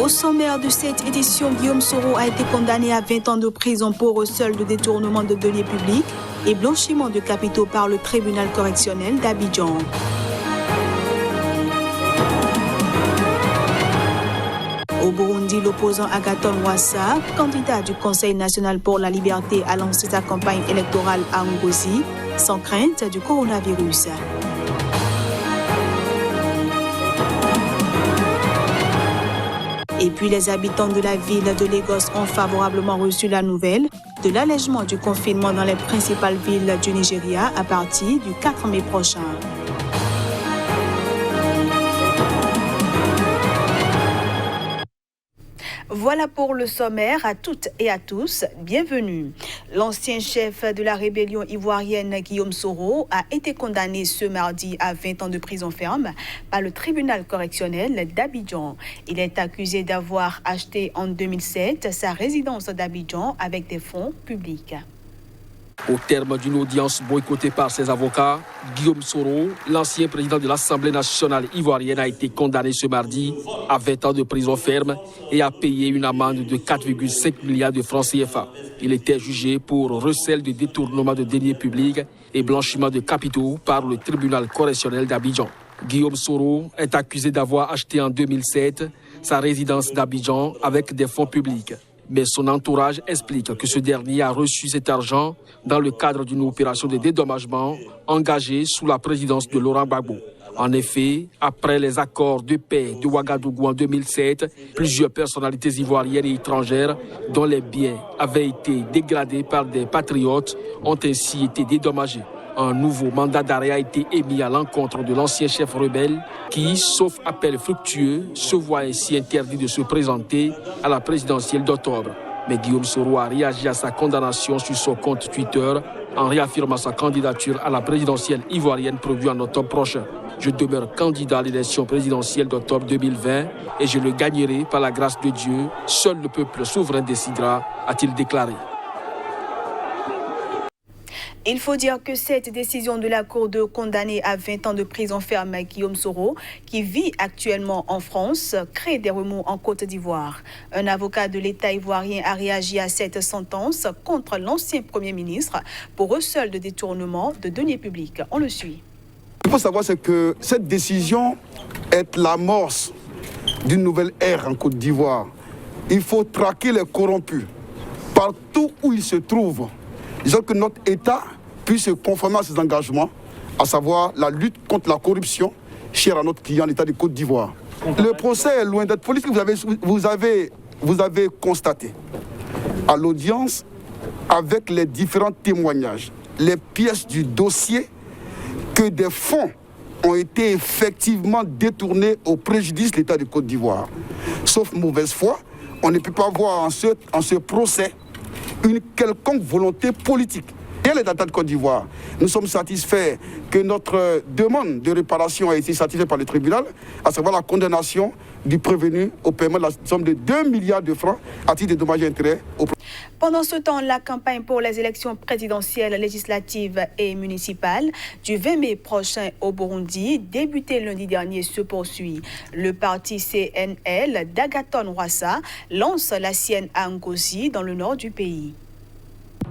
Au sommaire de cette édition, Guillaume Soro a été condamné à 20 ans de prison pour recel de détournement de deniers publics et blanchiment de capitaux par le tribunal correctionnel d'Abidjan. Au Burundi, l'opposant Agathon Rwasa, candidat du Conseil national pour la liberté, a lancé sa campagne électorale à Ngozi, sans crainte du coronavirus. Et puis les habitants de la ville de Lagos ont favorablement reçu la nouvelle de l'allègement du confinement dans les principales villes du Nigeria à partir du 4 mai prochain. Voilà pour le sommaire. À toutes et à tous, bienvenue. L'ancien chef de la rébellion ivoirienne Guillaume Soro a été condamné ce mardi à 20 ans de prison ferme par le tribunal correctionnel d'Abidjan. Il est accusé d'avoir acheté en 2007 sa résidence d'Abidjan avec des fonds publics. Au terme d'une audience boycottée par ses avocats, Guillaume Soro, l'ancien président de l'Assemblée nationale ivoirienne, a été condamné ce mardi à 20 ans de prison ferme et a payé une amende de 4,5 milliards de francs CFA. Il était jugé pour recel de détournement de deniers publics et blanchiment de capitaux par le tribunal correctionnel d'Abidjan. Guillaume Soro est accusé d'avoir acheté en 2007 sa résidence d'Abidjan avec des fonds publics. Mais son entourage explique que ce dernier a reçu cet argent dans le cadre d'une opération de dédommagement engagée sous la présidence de Laurent Gbagbo. En effet, après les accords de paix de Ouagadougou en 2007, plusieurs personnalités ivoiriennes et étrangères dont les biens avaient été dégradés par des patriotes ont ainsi été dédommagés. Un nouveau mandat d'arrêt a été émis à l'encontre de l'ancien chef rebelle qui, sauf appel fructueux, se voit ainsi interdit de se présenter à la présidentielle d'octobre. Mais Guillaume Soro a réagi à sa condamnation sur son compte Twitter en réaffirmant sa candidature à la présidentielle ivoirienne prévue en octobre prochain. Je demeure candidat à l'élection présidentielle d'octobre 2020 et je le gagnerai par la grâce de Dieu. Seul le peuple souverain décidera, a-t-il déclaré. Il faut dire que cette décision de la Cour de condamner à 20 ans de prison ferme Guillaume Soro, qui vit actuellement en France, crée des remous en Côte d'Ivoire. Un avocat de l'État ivoirien a réagi à cette sentence contre l'ancien Premier ministre pour recel de détournement de deniers publics. On le suit. Il faut savoir que cette décision est l'amorce d'une nouvelle ère en Côte d'Ivoire. Il faut traquer les corrompus partout où ils se trouvent. Disons que notre État puisse se conformer à ses engagements, à savoir la lutte contre la corruption, chère à notre client, l'État de Côte d'Ivoire. Le procès est loin d'être politique, vous avez constaté à l'audience, avec les différents témoignages, les pièces du dossier, que des fonds ont été effectivement détournés au préjudice de l'État de Côte d'Ivoire. Sauf mauvaise foi, on ne peut pas voir en ce procès une quelconque volonté politique. Et l'État de Côte d'Ivoire, nous sommes satisfaits que notre demande de réparation a été satisfaite par le tribunal, à savoir la condamnation du prévenu au paiement de la somme de 2 milliards de francs à titre de dommages et intérêts. Pendant ce temps, la campagne pour les élections présidentielles, législatives et municipales du 20 mai prochain au Burundi, débutée lundi dernier, se poursuit. Le parti CNL d'Agathon Rwasa lance la sienne à Ngozi, dans le nord du pays.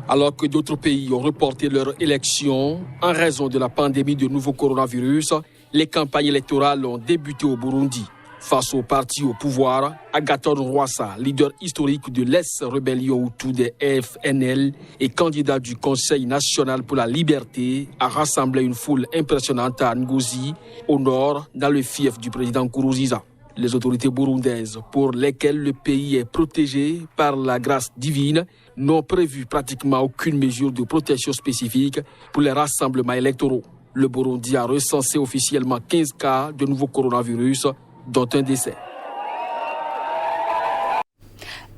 Alors que d'autres pays ont reporté leurs élections en raison de la pandémie de nouveau coronavirus, les campagnes électorales ont débuté au Burundi. Face au parti au pouvoir, Agathon Rwasa, leader historique de l'ex-rébellion Hutu des FNL et candidat du Conseil national pour la liberté, a rassemblé une foule impressionnante à Ngozi, au nord, dans le fief du président Nkurunziza. Les autorités burundaises, pour lesquelles le pays est protégé par la grâce divine, n'ont prévu pratiquement aucune mesure de protection spécifique pour les rassemblements électoraux. Le Burundi a recensé officiellement 15 cas de nouveau coronavirus, dont un décès.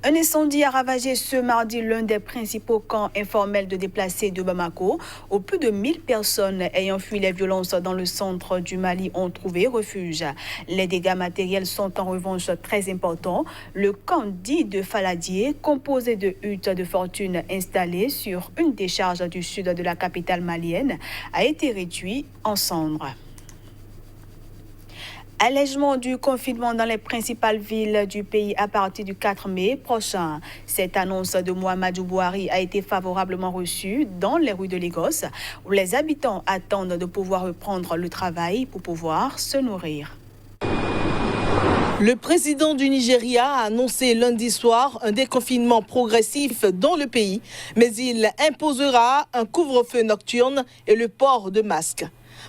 Un incendie a ravagé ce mardi l'un des principaux camps informels de déplacés de Bamako, où plus de 1000 personnes ayant fui les violences dans le centre du Mali ont trouvé refuge. Les dégâts matériels sont en revanche très importants. Le camp dit de Faladier, composé de huttes de fortune installées sur une décharge du sud de la capitale malienne, a été réduit en cendres. Allègement du confinement dans les principales villes du pays à partir du 4 mai prochain. Cette annonce de Muhammadu Buhari a été favorablement reçue dans les rues de Lagos, où les habitants attendent de pouvoir reprendre le travail pour pouvoir se nourrir. Le président du Nigeria a annoncé lundi soir un déconfinement progressif dans le pays, mais il imposera un couvre-feu nocturne et le port de masques.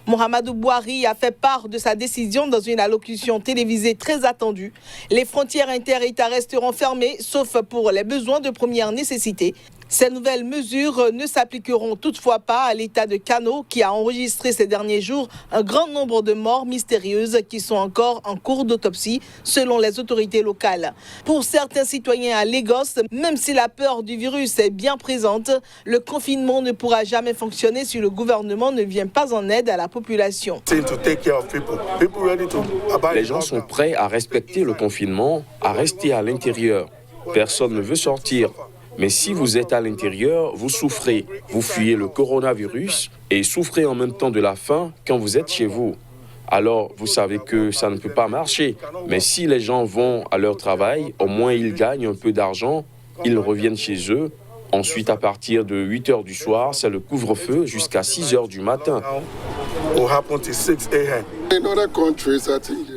Muhammadu Buhari a fait part de sa décision dans une allocution télévisée très attendue. Les frontières inter-États resteront fermées, sauf pour les besoins de première nécessité. Ces nouvelles mesures ne s'appliqueront toutefois pas à l'État de Kano, qui a enregistré ces derniers jours un grand nombre de morts mystérieuses qui sont encore en cours d'autopsie, selon les autorités locales. Pour certains citoyens à Lagos, même si la peur du virus est bien présente, le confinement ne pourra jamais fonctionner si le gouvernement ne vient pas en aide à la population. Les gens sont prêts à respecter le confinement, à rester à l'intérieur. Personne ne veut sortir. Mais si vous êtes à l'intérieur, vous souffrez. Vous fuyez le coronavirus et souffrez en même temps de la faim quand vous êtes chez vous. Alors, vous savez que ça ne peut pas marcher. Mais si les gens vont à leur travail, au moins ils gagnent un peu d'argent, ils reviennent chez eux. Ensuite, à partir de 8 h du soir, c'est le couvre-feu jusqu'à 6 h du matin.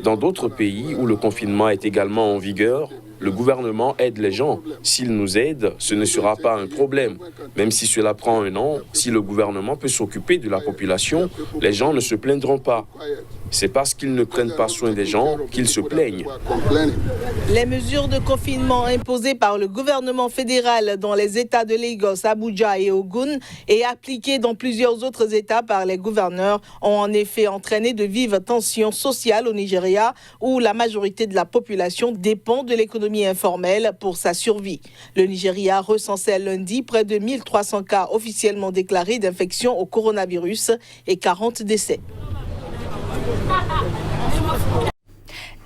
Dans d'autres pays où le confinement est également en vigueur, le gouvernement aide les gens. S'il nous aide, ce ne sera pas un problème. Même si cela prend un an, si le gouvernement peut s'occuper de la population, les gens ne se plaindront pas. C'est parce qu'ils ne prennent pas soin des gens qu'ils se plaignent. Les mesures de confinement imposées par le gouvernement fédéral dans les États de Lagos, Abuja et Ogun et appliquées dans plusieurs autres États par les gouverneurs ont en effet entraîné de vives tensions sociales au Nigeria, où la majorité de la population dépend de l'économie informelle pour sa survie. Le Nigeria recensait lundi près de 1300 cas officiellement déclarés d'infection au coronavirus et 40 décès.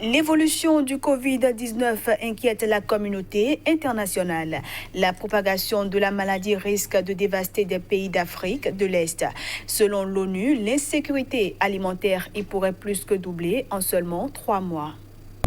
L'évolution du Covid-19 inquiète la communauté internationale. La propagation de la maladie risque de dévaster des pays d'Afrique de l'Est. Selon l'ONU, l'insécurité alimentaire y pourrait plus que doubler en seulement 3 mois.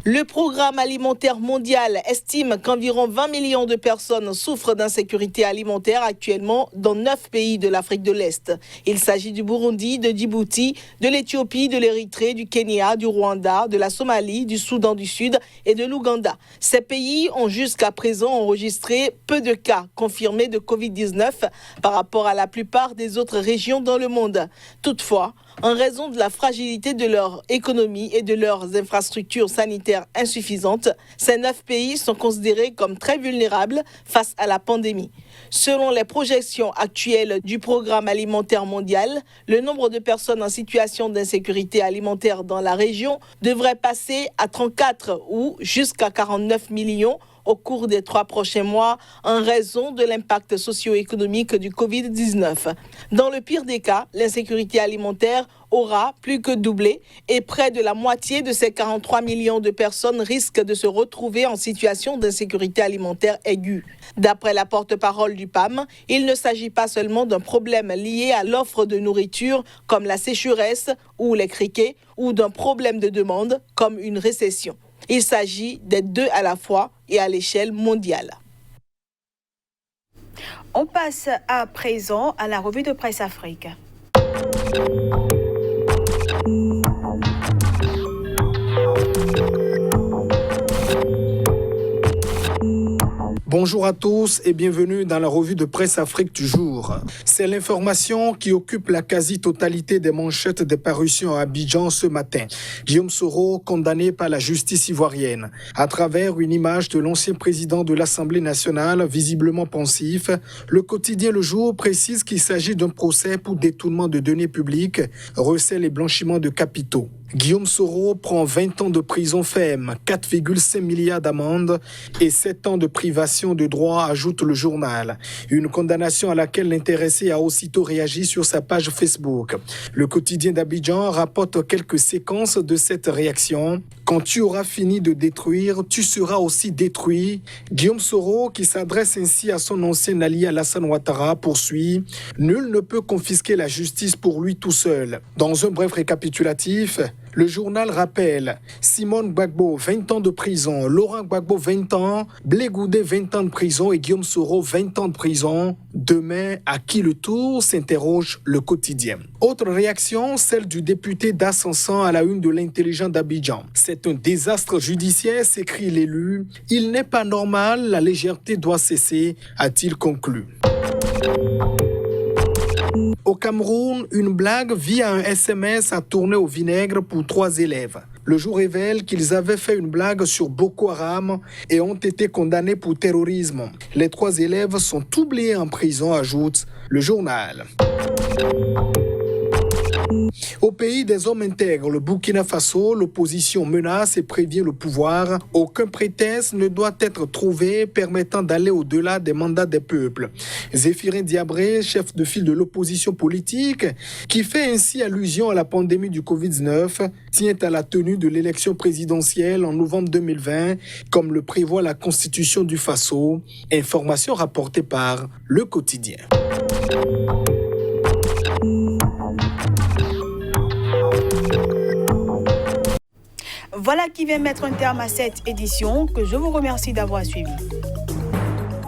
Le programme alimentaire mondial estime qu'environ 20 millions de personnes souffrent d'insécurité alimentaire actuellement dans 9 pays de l'Afrique de l'Est. Il s'agit du Burundi, de Djibouti, de l'Éthiopie, de l'Érythrée, du Kenya, du Rwanda, de la Somalie, du Soudan du Sud et de l'Ouganda. Ces pays ont jusqu'à présent enregistré peu de cas confirmés de Covid-19 par rapport à la plupart des autres régions dans le monde. Toutefois, en raison de la fragilité de leur économie et de leurs infrastructures sanitaires insuffisantes, ces 9 pays sont considérés comme très vulnérables face à la pandémie. Selon les projections actuelles du Programme alimentaire mondial, le nombre de personnes en situation d'insécurité alimentaire dans la région devrait passer à 34 ou jusqu'à 49 millions au cours des 3 prochains mois en raison de l'impact socio-économique du Covid-19. Dans le pire des cas, l'insécurité alimentaire aura plus que doublé et près de la moitié de ces 43 millions de personnes risquent de se retrouver en situation d'insécurité alimentaire aiguë. D'après la porte-parole du PAM, il ne s'agit pas seulement d'un problème lié à l'offre de nourriture comme la sécheresse ou les criquets ou d'un problème de demande comme une récession. Il s'agit des deux à la fois et à l'échelle mondiale. On passe à présent à la revue de presse Afrique. Bonjour à tous et bienvenue dans la revue de presse Afrique du jour. C'est l'information qui occupe la quasi-totalité des manchettes des parutions à Abidjan ce matin. Guillaume Soro, condamné par la justice ivoirienne. À travers une image de l'ancien président de l'Assemblée nationale, visiblement pensif, le quotidien Le Jour précise qu'il s'agit d'un procès pour détournement de deniers publics, recel et blanchiment de capitaux. Guillaume Soro prend 20 ans de prison ferme, 4,5 milliards d'amende et 7 ans de privation de droits, ajoute le journal. Une condamnation à laquelle l'intéressé a aussitôt réagi sur sa page Facebook. Le quotidien d'Abidjan rapporte quelques séquences de cette réaction. Quand tu auras fini de détruire, tu seras aussi détruit. Guillaume Soro, qui s'adresse ainsi à son ancien allié Alassane Ouattara, poursuit « Nul ne peut confisquer la justice pour lui tout seul ». Dans un bref récapitulatif, Le journal rappelle Simone Gbagbo, 20 ans de prison, Laurent Gbagbo, 20 ans, Blé Goudé, 20 ans de prison et Guillaume Soro, 20 ans de prison. Demain, à qui le tour, s'interroge le quotidien. Autre réaction, celle du député d'Ascension à la une de l'intelligent d'Abidjan. C'est un désastre judiciaire, s'écrit l'élu. Il n'est pas normal, la légèreté doit cesser, a-t-il conclu. Au Cameroun, une blague via un SMS a tourné au vinaigre pour 3 élèves. Le jour révèle qu'ils avaient fait une blague sur Boko Haram et ont été condamnés pour terrorisme. Les 3 élèves sont oubliés en prison, ajoute le journal. Au pays des hommes intègres, le Burkina Faso, l'opposition menace et prévient le pouvoir. Aucun prétexte ne doit être trouvé permettant d'aller au-delà des mandats des peuples. Zéphirin Diabré, chef de file de l'opposition politique, qui fait ainsi allusion à la pandémie du Covid-19, tient à la tenue de l'élection présidentielle en novembre 2020, comme le prévoit la constitution du Faso. Information rapportée par Le Quotidien. Voilà qui vient mettre un terme à cette édition que je vous remercie d'avoir suivi.